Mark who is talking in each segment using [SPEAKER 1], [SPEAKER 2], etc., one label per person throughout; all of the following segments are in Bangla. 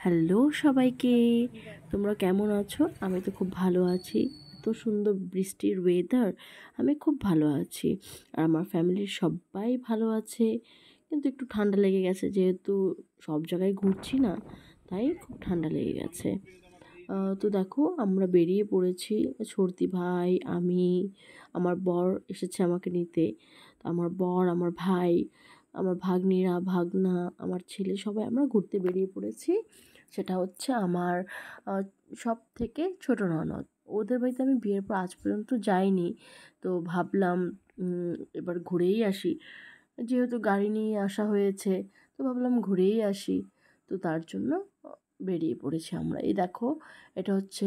[SPEAKER 1] হ্যালো সবাইকে, তোমরা কেমন আছো? আমি তো খুব ভালো আছি। এত সুন্দর বৃষ্টির ওয়েদার, আমি খুব ভালো আছি। আর আমার ফ্যামিলির সবাই ভালো আছে, কিন্তু একটু ঠান্ডা লেগে গেছে, যেহেতু সব জায়গায় ঘুরছি না, তাই খুব ঠান্ডা লেগে গেছে। তো দেখো আমরা বেরিয়ে পড়েছি, সর্দি ভাই, আমি, আমার বর এসেছে আমাকে নিতে। তো আমার বর, আমার ভাই, আমার ভাগ্নিরা, ভাগনা, আমার ছেলে, সবাই আমরা ঘুরতে বেরিয়ে পড়েছি। সেটা হচ্ছে আমার সব থেকে ছোট ননদ। ওদের বাড়িতে আমি বিয়ের পর আজ পর্যন্ত যাইনি, তো ভাবলাম এবার ঘুরেই আসি। যেহেতু গাড়ি নিয়ে আসা হয়েছে, তো ভাবলাম ঘুরেই আসি। তো তার জন্য বেরিয়ে পড়েছি আমরা। এই দেখো, এটা হচ্ছে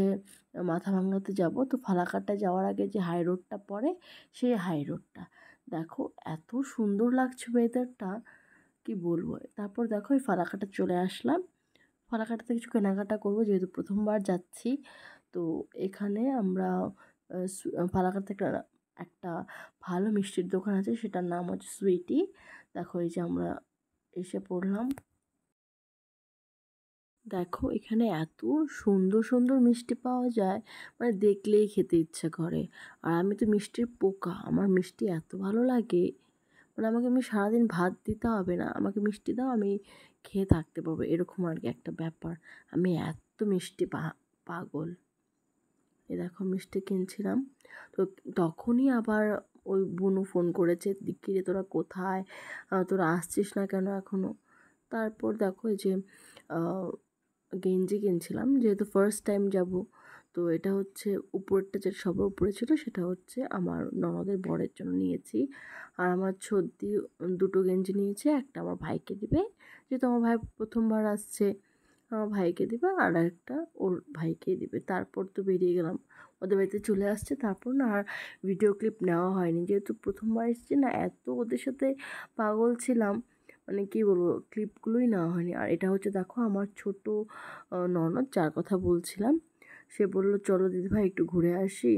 [SPEAKER 1] মাথাভাঙাতে যাব। তো ফালাকাটা যাওয়ার আগে যে হাই রোডটা পড়ে, সেই হাই রোডটা দেখো, এত সুন্দর লাগছে ওয়েদারটা, কি বলবো। তারপর দেখো এই ফালাকাটা চলে আসলাম। ফালাকাটাতে কিছু কেনাকাটা করবো, যেহেতু প্রথমবার যাচ্ছি। তো এখানে আমরা ফালাকাটা একটা একটা ভালো মিষ্টির দোকান আছে, সেটার নাম হচ্ছে সুইটি। দেখো এই যে আমরা এসে পড়লাম। দেখো এখানে এত সুন্দর সুন্দর মিষ্টি পাওয়া যায়, মানে দেখলেই খেতে ইচ্ছে করে। আর আমি তো মিষ্টির পোকা, আমার মিষ্টি এত ভালো লাগে, মানে আমাকে আমি সারাদিন ভাত দিতে হবে না, আমাকে মিষ্টি দাও, আমি খেয়ে থাকতে পারবো, এরকম আর কি একটা ব্যাপার। আমি এত মিষ্টি পাগল। এ দেখো মিষ্টি কিনছিলাম। তো তখনই আবার ওই বুনু ফোন করেছে, কিরে তোরা কোথায়, তোরা আসছিস না কেন এখনও। তারপর দেখো এই যে গেঞ্জি কিনছিলাম, যেহেতু ফার্স্ট টাইম যাব। তো এটা হচ্ছে উপরেরটা, যেটা সবার উপরে ছিল, সেটা হচ্ছে আমার ননদের বরের জন্য নিয়েছি। আর আমার ছর্দি দুটো গেঞ্জি নিয়েছে, একটা আমার ভাইকে দিবে, যেহেতু আমার ভাই প্রথমবার আসছে, আমার ভাইকে দিবে, আর একটা ওর ভাইকেই দিবে। তারপর তো বেরিয়ে গেলাম, ওদের বাড়িতে চলে আসছে। তারপর না আর ভিডিও ক্লিপ নেওয়া হয়নি, যেহেতু প্রথমবার এসেছি না, এত ওদের সাথে পাগল ছিলাম, মানে কী বলবো, ক্লিপগুলোই নেওয়া হয়নি। আর এটা হচ্ছে দেখো আমার ছোট ননদ, যার কথা বলছিলাম। সে বলল চলো দিদিভাই একটু ঘুরে আসি,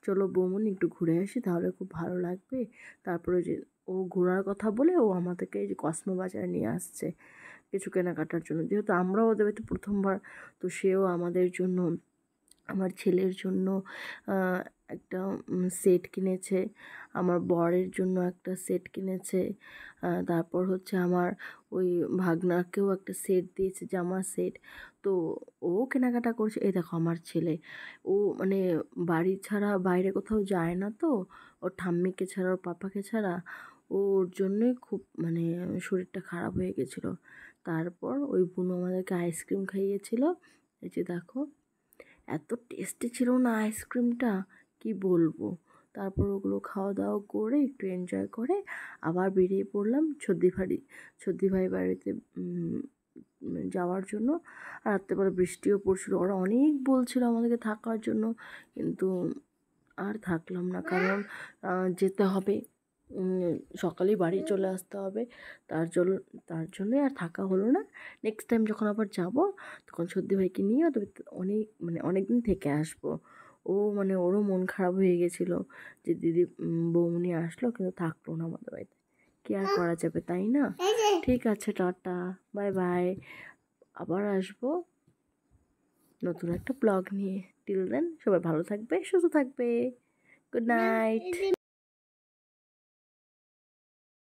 [SPEAKER 1] চলো বৌমনি একটু ঘুরে আসি, তাহলে খুব ভালো লাগবে। তারপরে যে ও ঘোরার কথা বলে ও আমাদেরকে এই যে কসমো বাজারে নিয়ে আসছে কিছু কেনাকাটার জন্য, যেহেতু আমরাও ওদের বাড়িতে প্রথমবার। তো সেও আমাদের জন্য, আমার ছেলের জন্য একটা সেট কিনেছে, আমার বরের জন্য একটা সেট কিনেছে। তারপর হচ্ছে আমার ওই ভাগনাকেও একটা সেট দিয়েছে, জামার সেট। তো ও কেনাকাটা করছে। এই দেখো আমার ছেলে, ও মানে বাড়ি ছাড়া বাইরে কোথাও যায় না, তো ওর ঠাম্মিকে ছাড়া, ওর পাপাকে ছাড়া, ওর জন্যই খুব মানে শরীরটা খারাপ হয়ে গেছিলো। তারপর ওই বুনু আমাদেরকে আইসক্রিম খাইয়েছিল। এই যে দেখো, এত টেস্টি ছিল না আইসক্রিমটা, কি বলবো। তারপর ওগুলো খাওয়া দাওয়া করে একটু এনজয় করে আবার বেরিয়ে পড়লাম ছদ্দি ভাই বাড়িতে যাওয়ার জন্য। আর রাত্রেবেলা বৃষ্টিও পড়ছিল, ওরা অনেক বলছিল আমাদেরকে থাকার জন্য, কিন্তু আর থাকলাম না, কারণ যেতে হবে, সকালেই বাড়ি চলে আসতে হবে। তার জন্যই আর থাকা হলো না। নেক্সট টাইম যখন আবার যাব, তখন সর্দি ভাইকে নিয়ে ওদের অনেক দিন থেকে আসবো। ও মানে ওরও মন খারাপ হয়ে গেছিলো যে দিদি বৌমনি আসলো কিন্তু থাকলো না আমাদের বাড়িতে, কি আর করা যাবে, তাই না? ঠিক আছে, টাটা, বাই বাই। আবার আসবো নতুন একটা ব্লগ নিয়ে। টিল দেন সবাই ভালো থাকবে, সুস্থ থাকবে। Good night.